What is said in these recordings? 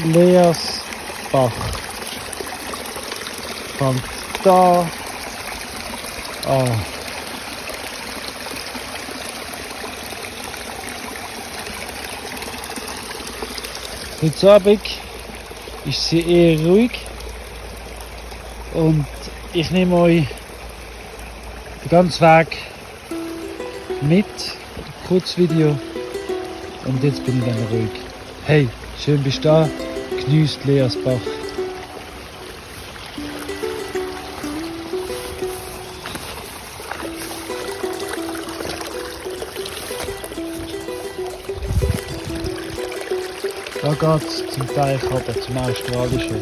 leeres Bach. Fängt da an. Heute Abend ist sie eher ruhig und ich nehme euch den ganzen Weg mit, Kurzvideo, und jetzt bin ich dann ruhig. Hey, schön bist du da, geniesst Leas Bach. Da geht's zum Teich runter, zum Australischen.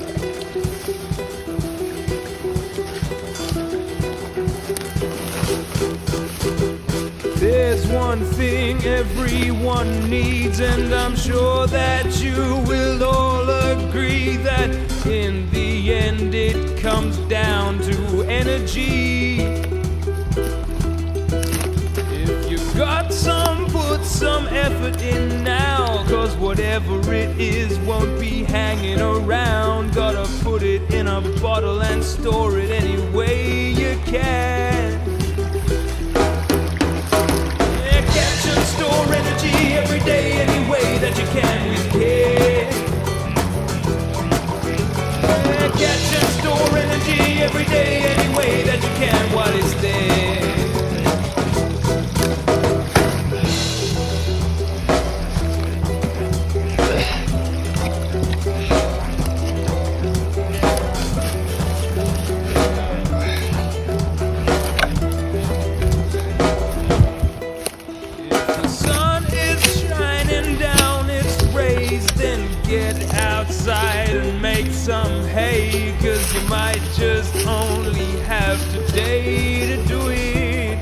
There's one thing everyone needs, and I'm sure that you will all agree that in the end it comes down to energy. If you got some, put some effort in now, 'cause whatever it is won't be hanging around. Gotta put it in a bottle and store it any way you can. Store energy every day, any way that you can with care. Catch and store energy every day, any way that you can while it's there. Outside and make some hay, 'cause you might just only have today to do it.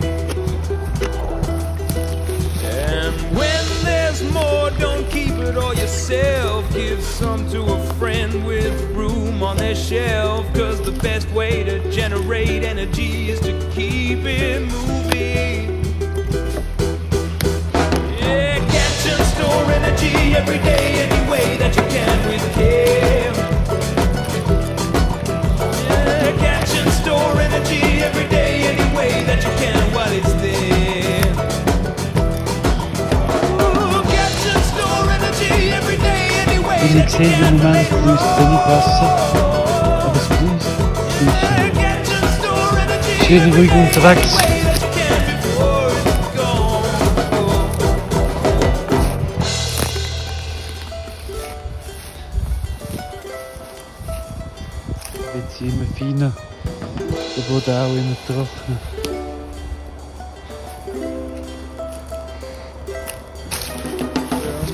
And when there's more, don't keep it all yourself. Give some to a friend with room on their shelf, 'cause the best way to generate energy is to keep it moving. Yeah, catch and store energy every day, any way that you can with care. Yeah, catch and store energy every day, any way that you can while it's there. Ooh, catch and store energy every day, any way that you can. Ich sehe im Moment fließt wenig Wasser, aber es fließt. Schön ruhig unterwegs. Jetzt immer feiner, der Boden auch immer trocken.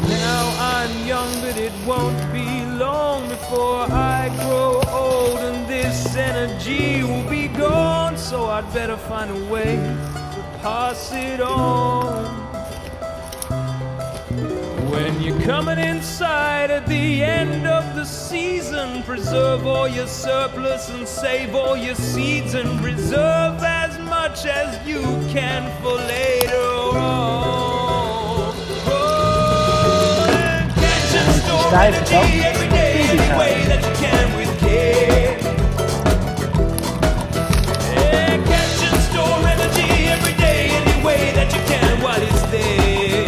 Now I'm young, but it won't be long before I grow old, and this energy will be gone, so I'd better find a way to pass it on. When you're coming inside at the end of the season, preserve all your surplus and save all your seeds, and reserve as much as you can for later on. Oh, and catch and store energy every day, any way that you can with care. Yeah, catch and store energy every day, any way that you can while it's there.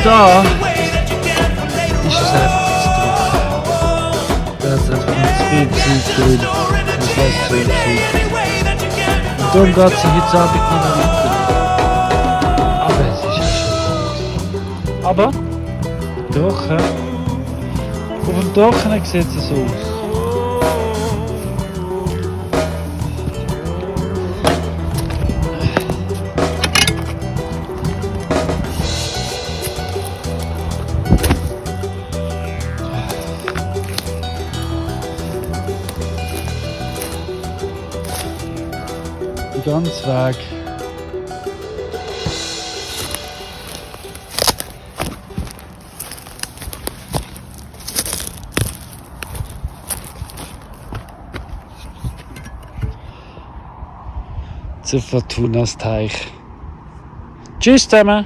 Da ist es einfach zu trocken. Da hat es einfach nicht zu viel Zeit drin. Das lässt zu viel Zeit. Und darum geht es heute Abend nicht mehr weiter. Aber es ist ja schon. Aber trocken. Auf dem Trockenen sieht es so aus. Ganz Weg. Zur Fortunas Teich. Tschüss zusammen!